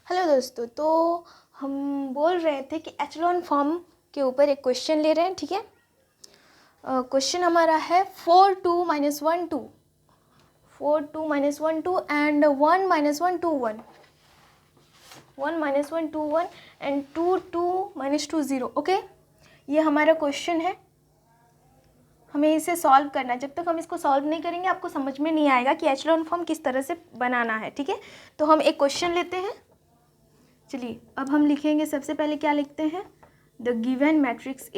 Hello दोस्तों, तो हम बोल रहे थे कि एचलॉन फॉर्म के ऊपर एक क्वेश्चन ले रहे हैं। ठीक है, क्वेश्चन हमारा है 4 2 -1 2 4 2 -1 2 एंड 1 -1 2 1 1 -1 2 1 एंड 2 2 -2 0। ओके, ये हमारा क्वेश्चन है, हमें इसे सॉल्व करना है। जब तक हम इसको सॉल्व नहीं करेंगे आपको समझ में नहीं आएगा कि एचलॉन फॉर्म किस तरह से बनाना है। ठीक है, तो हम एक क्वेश्चन लेते हैं। चलिए अब हम लिखेंगे, सबसे पहले क्या लिखते हैं, the given matrix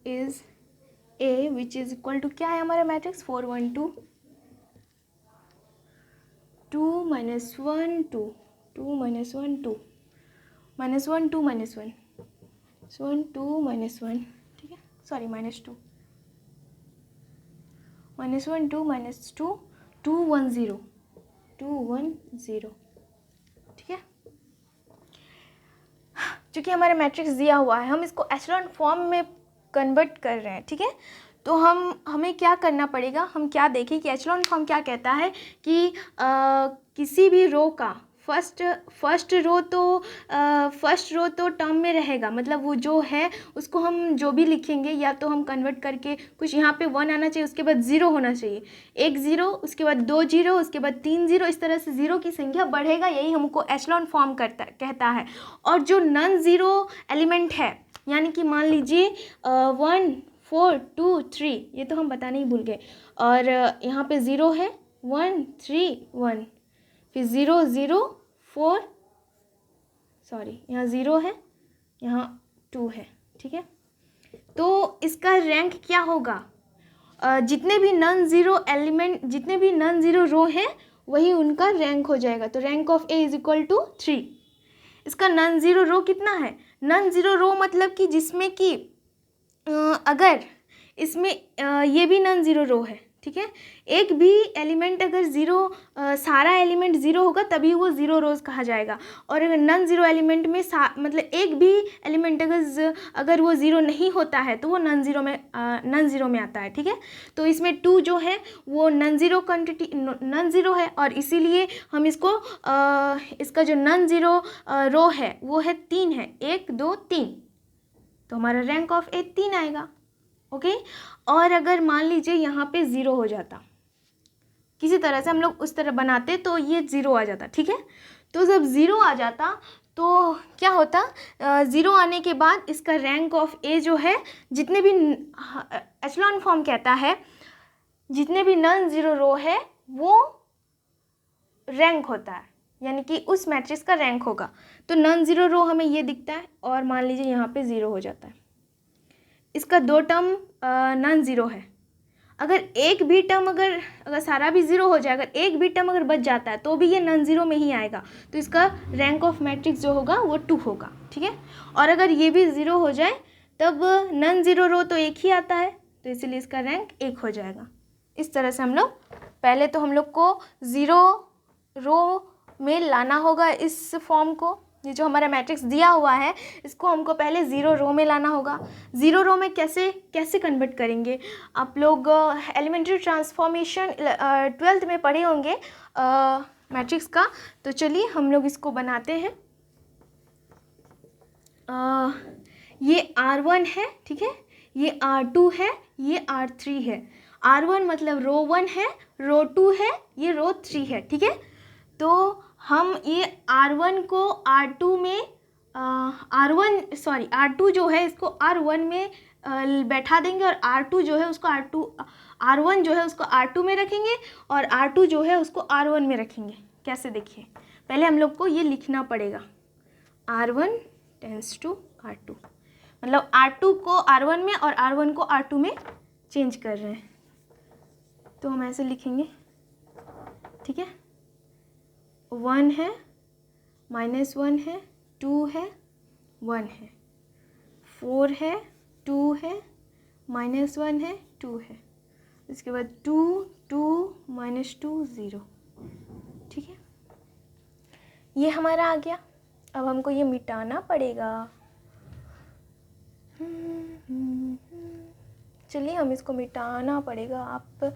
is A which is equal to, क्या है हमारा मैट्रिक्स, 4 1 2 2 -1 2 2 -1 2 -1 2 -1 1 2 -1, ठीक है, सॉरी -2 -1 2 -2 2 1 0 2 1 0। ठीक है, चूँकि हमारा मैट्रिक्स दिया हुआ है, हम इसको एचलॉन फॉर्म में कन्वर्ट कर रहे हैं। ठीक है, तो हमें क्या करना पड़ेगा, हम क्या देखें कि एचलॉन फॉर्म क्या कहता है कि किसी भी रो का फर्स्ट रो तो टर्म में रहेगा, मतलब वो जो है उसको हम जो भी लिखेंगे या तो हम कन्वर्ट करके कुछ यहाँ पे 1 आना चाहिए, उसके बाद 0 होना चाहिए, एक 0, उसके बाद 2 0, उसके बाद 3 0, इस तरह से 0 की संख्या बढ़ेगा, यही हमको एचलॉन फॉर्म कहता है। और जो नॉन ज़ीरो एलिमेंट है, यानी कि मान लीजिए 1 4 2 3, ये तो हम बताने ही भूल गए, और यहाँ पे 0 है, 1 3 1, फिर 0 0 4, सॉरी यहाँ 0 है, यहाँ 2 है। ठीक है, तो इसका रैंक क्या होगा, जितने भी नॉन ज़ीरो रो हैं वही उनका रैंक हो जाएगा। तो rank of A is equal to 3। इसका नॉन ज़ीरो रो कितना है, नॉन ज़ीरो रो मतलब कि जिसमें कि अगर इसमें ये भी नॉन ज़ीरो रो है, ठीक है, एक भी एलिमेंट अगर सारा एलिमेंट ज़ीरो होगा तभी वो ज़ीरो रोज कहा जाएगा। और अगर नॉन ज़ीरो एलिमेंट में मतलब एक भी एलिमेंट अगर वो ज़ीरो नहीं होता है तो वो नॉन ज़ीरो में आता है। ठीक है, तो इसमें 2 जो है वो नॉन ज़ीरो है, और इसीलिए हम इसको इसका जो नॉन ज़ीरो रो है वो है 3 है, 1 2 3, तो हमारा रैंक ऑफ ए 3 आएगा। ओके, और अगर मान लीजिए यहाँ पे 0 हो जाता, किसी तरह से हम लोग उस तरह बनाते तो ये 0 आ जाता। ठीक है, तो जब 0 आ जाता तो क्या होता, 0 आने के बाद इसका रैंक ऑफ ए जो है, जितने भी एचलॉन फॉर्म कहता है जितने भी नॉन ज़ीरो रो है वो रैंक होता है, यानी कि उस मैट्रिक्स का रैंक होगा। तो नॉन ज़ीरो रो हमें ये दिखता है, और मान लीजिए यहाँ पे 0 हो जाता है, इसका 2 टर्म नॉन ज़ीरो है। अगर एक भी टर्म अगर सारा भी 0 हो जाए, अगर एक भी टर्म अगर बच जाता है तो भी ये नॉन ज़ीरो में ही आएगा, तो इसका रैंक ऑफ मैट्रिक्स जो होगा वो 2 होगा। ठीक है, और अगर ये भी 0 हो जाए तब नॉन ज़ीरो रो तो एक ही आता है, तो इसीलिए इसका रैंक 1 हो जाएगा। इस तरह से हम लोग पहले तो हम लोग को 0 रो में लाना होगा इस फॉर्म को, ये जो हमारा मैट्रिक्स दिया हुआ है इसको हमको पहले 0 रो में लाना होगा। 0 रो में कैसे कन्वर्ट करेंगे, आप लोग एलिमेंट्री ट्रांसफॉर्मेशन 12th में पढ़े होंगे मैट्रिक्स का। तो चलिए हम लोग इसको बनाते हैं। ये R1 है, ठीक है, ये R2 है, ये R3 है। R1 मतलब रो 1 है, रो 2 है, ये रो 3 है। ठीक है, तो हम ये R1 को R2 में R2 जो है इसको R1 में बैठा देंगे, और R2 जो है उसको R1 जो है उसको R2 में रखेंगे, और R2 जो है उसको R1 में रखेंगे। कैसे, देखिए पहले हम लोग को ये लिखना पड़ेगा, R1 टेंस टू R2, मतलब R2 को R1 में और R1 को R2 में चेंज कर रहे हैं, तो हम ऐसे लिखेंगे। ठीक है, 1 है, -1 है, 2 है, 1 है, 4 है, 2 है, -1 है, 2 है, इसके बाद 2 2 -2 0। ठीक है, ये हमारा आ गया। अब हमको ये मिटाना पड़ेगा। चलिए हम इसको मिटाना पड़ेगा। आप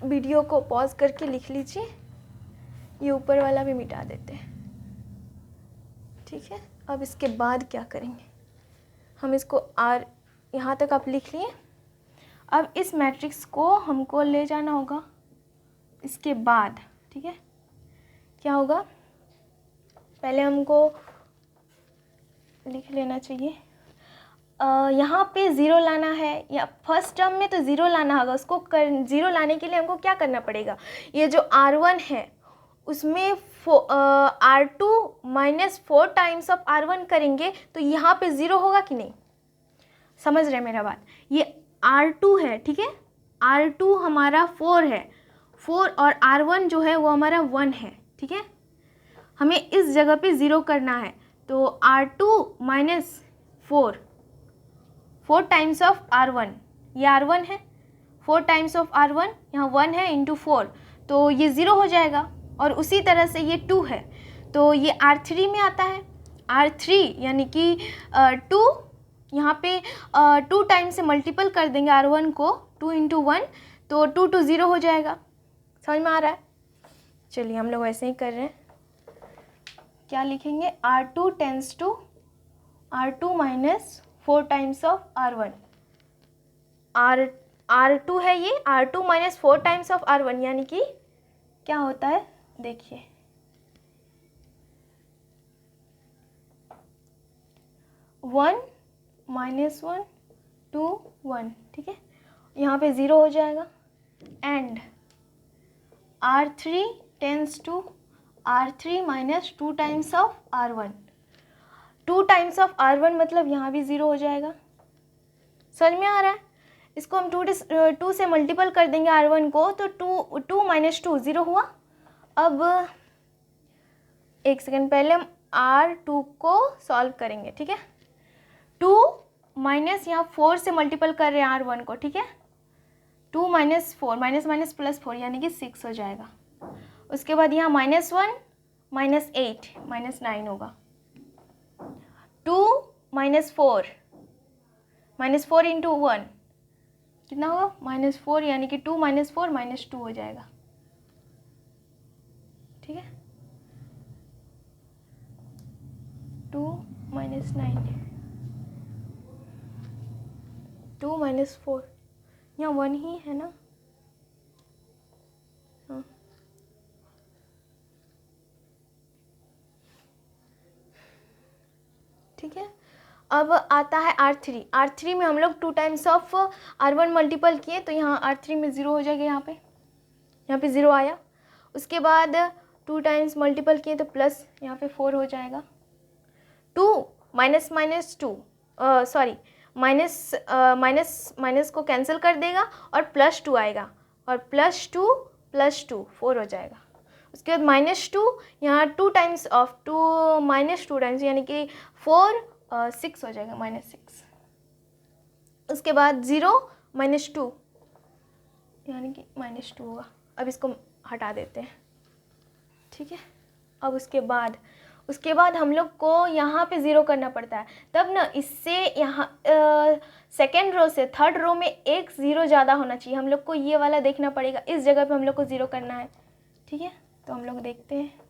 वीडियो को पॉज करके लिख लीजिए। ये ऊपर वाला भी मिटा देते हैं, ठीक है। अब इसके बाद क्या करेंगे, हम इसको आर यहाँ तक आप लिख लिए। अब इस मैट्रिक्स को हमको ले जाना होगा इसके बाद, ठीक है। क्या होगा, पहले हमको लिख लेना चाहिए, यहाँ पे ज़ीरो लाना है, या फर्स्ट टर्म में तो ज़ीरो लाना होगा। उसको ज़ीरो लाने के लिए हमको क्या करना पड़ेगा, ये जो R1 है उसमें R2 minus 4 times of R1 करेंगे तो यहाँ पे ज़ीरो होगा कि नहीं, समझ रहे हैं मेरा बात। ये R2 है, ठीक है, R2 हमारा 4 है, 4 और R1 जो है वो हमारा 1 है, ठीक है। हमें इस जगह पे ज़ीरो करना है, तो R2 minus 4 times of R1, ये R1 है, 4 टाइम्स ऑफ R1, यहाँ 1 है इंटू 4, तो ये ज़ीरो हो जाएगा। और उसी तरह से ये 2 है, तो ये R3 में आता है, R3 यानी कि 2, यहाँ पे 2 टाइम्स से मल्टीपल कर देंगे R1 को, 2 इंटू 1, तो 2 to 0 हो जाएगा। समझ में आ रहा है? चलिए हम लोग ऐसे ही कर रहे हैं। क्या लिखेंगे, R2 tends to R2 minus 4 times of R1, R2 है ये, R2 minus 4 times of R1, यानी कि क्या होता है देखिए, 1 माइनस 1 2 1, ठीक है, यहाँ पे 0 हो जाएगा। And R3 tends to R3 minus 2 times of R1, 2 times of R1 मतलब यहाँ भी 0 हो जाएगा। समझ में आ रहा है? इसको हम 2 से मल्टीपल कर देंगे R1 को, तो 2 माइनस 2 0 हुआ। अब एक सेकेंड, पहले हम R2 को सॉल्व करेंगे, ठीक है। 2 माइनस यहाँ 4 से मल्टीपल कर रहे हैं R1 को, ठीक है। 2 माइनस 4, माइनस माइनस प्लस 4 यानी कि 6 हो जाएगा। उसके बाद यहाँ -1 माइनस 8 माइनस 9 होगा। 2 माइनस 4 इंटू 1 कितना होगा, -4, यानी कि 2 माइनस 4 माइनस 2 हो जाएगा, ठीक है। 2 माइनस 9, 2 माइनस 4, यहाँ 1 ही है ना, हाँ। ठीक है, अब आता है R3 में हम लोग 2 टाइम्स ऑफ R1 मल्टीपल किए, तो यहाँ R3 में 0 हो जाएगा, यहाँ पे 0 आया। उसके बाद 2 टाइम्स मल्टीपल किए तो प्लस यहाँ पे 4 हो जाएगा। 2 माइनस 2 सॉरी माइनस को कैंसिल कर देगा और +2 आएगा, और +2 +2 4 हो जाएगा। उसके बाद -2, यहाँ 2 टाइम्स ऑफ 2 -2 टाइम्स यानी कि 4 6 हो जाएगा, -6। उसके बाद 0 -2 यानी कि -2 होगा। अब इसको हटा देते हैं, ठीक है। अब उसके बाद हम लोग को यहाँ पे 0 करना पड़ता है, तब ना इससे यहाँ सेकेंड रो से थर्ड रो में एक 0 ज़्यादा होना चाहिए। हम लोग को ये वाला देखना पड़ेगा, इस जगह पे हम लोग को 0 करना है, ठीक है। तो हम लोग देखते हैं,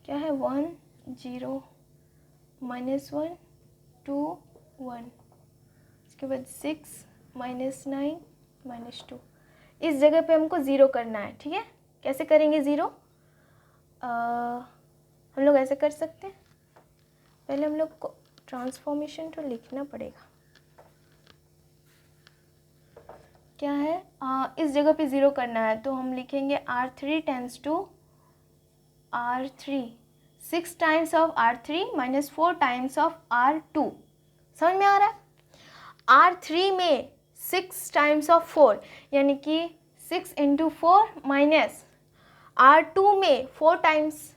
क्या है, 1 0 -1 2 1, इसके बाद 6 -9 -2, इस जगह पे हमको 0 करना है, ठीक है। कैसे करेंगे 0, हम लोग ऐसे कर सकते हैं। पहले हम लोग को ट्रांसफॉर्मेशन तो लिखना पड़ेगा, क्या है, इस जगह पे 0 करना है, तो हम लिखेंगे R3 tends to R3, 6 times of R3 minus 4 times of R2। समझ में आ रहा है? R3 में 6 टाइम्स ऑफ 4 यानी कि 6 इंटू 4 माइनस R2 में 4 टाइम्स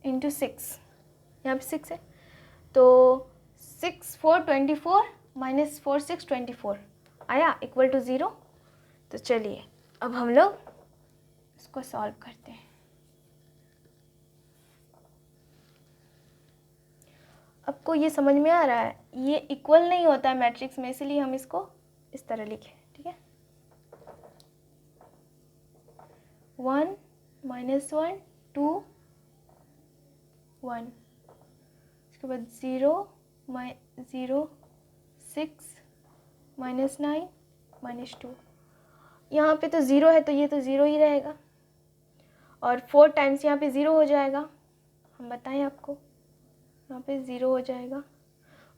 इंटू 6, यहाँ पे 6 है, तो 6 4 24 माइनस 4 6 24 आया, इक्वल टू 0। तो चलिए अब हम लोग इसको सॉल्व करते हैं। आपको ये समझ में आ रहा है? ये इक्वल नहीं होता है मैट्रिक्स में, इसीलिए हम इसको इस तरह लिखें, ठीक है। 1 -1 2 1, उसके बाद 0 0 6 -9 -2। यहाँ पे तो 0 है तो ये तो 0 ही रहेगा, और 4 टाइम्स यहाँ पे 0 हो जाएगा। हम बताएं आपको, यहाँ पे 0 हो जाएगा।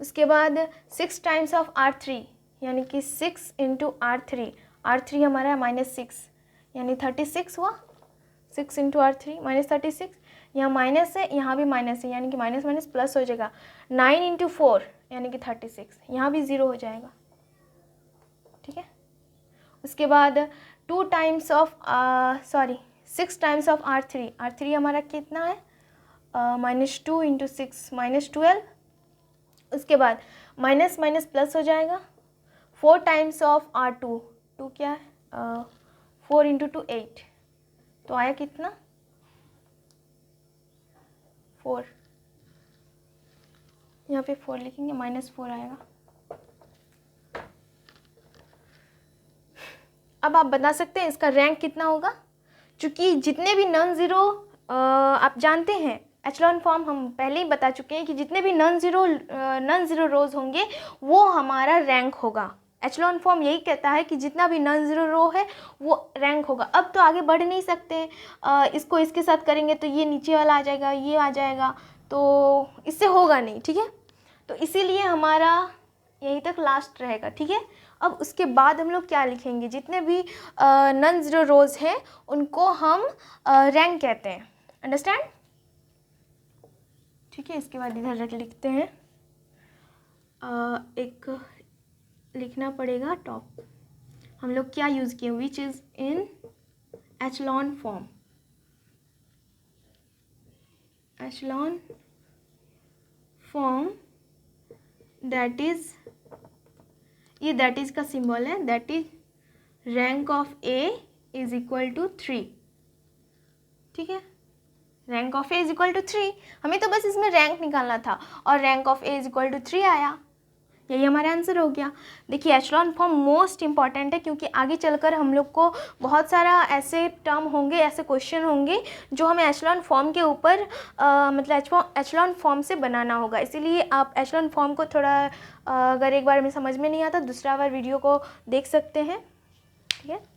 उसके बाद 6 टाइम्स ऑफ R3 यानी कि 6 इंटू R3, R3 हमारा -6 यानी 36 हुआ। 6 इंटू R3 -36, यहाँ माइनस है, यहाँ भी माइनस है, यानी कि माइनस माइनस प्लस हो जाएगा। 9 इंटू 4 यानी कि 36, यहाँ भी 0 हो जाएगा, ठीक है। उसके बाद 6 टाइम्स ऑफ R3, R3 हमारा कितना है? -2 इंटू 6 -12। उसके बाद माइनस माइनस प्लस हो जाएगा। 4 टाइम्स ऑफ R2, 2 क्या है? 4 इंटू 2 8, तो आया कितना? 4। यहाँ पे 4 लिखेंगे, -4 आएगा। अब आप बता सकते हैं इसका रैंक कितना होगा, क्योंकि जितने भी नॉन ज़ीरो आप जानते हैं एचलॉन फॉर्म हम पहले ही बता चुके हैं कि जितने भी नॉन ज़ीरो रोज़ होंगे वो हमारा रैंक होगा। एचलॉन फॉर्म यही कहता है कि जितना भी नॉन ज़ीरो रो है वो रैंक होगा। अब तो आगे बढ़ नहीं सकते, इसको इसके साथ करेंगे तो ये नीचे वाला आ जाएगा, ये आ जाएगा, तो इससे होगा नहीं, ठीक है। तो इसीलिए हमारा यहीं तक लास्ट रहेगा, ठीक है। अब उसके बाद हम लोग क्या लिखेंगे? जितने भी नॉन ज़ीरो रोज़ हैं उनको हम रैंक कहते हैं, अंडरस्टैंड, ठीक है। इसके बाद इधर रख लिखते हैं, एक लिखना पड़ेगा टॉप। हम लोग क्या यूज़ किए? Which is in echelon form, echelon form, that is, ये दैट इज़ का सिंबल है, that is rank of A is equal to 3, ठीक है। Rank of A is equal to 3, हमें तो बस इसमें रैंक निकालना था और rank of A is equal to 3 आया, यही हमारा आंसर हो गया। देखिए एचलॉन फॉर्म मोस्ट इंपॉर्टेंट है, क्योंकि आगे चलकर हम लोग को बहुत सारा ऐसे टर्म होंगे, ऐसे क्वेश्चन होंगे जो हमें एचलॉन फॉर्म के ऊपर मतलब एचलॉन फॉर्म से बनाना होगा। इसीलिए आप एचलॉन फॉर्म को थोड़ा अगर एक बार में समझ में नहीं आता दूसरा बार वीडियो को देख सकते हैं, ठीक है।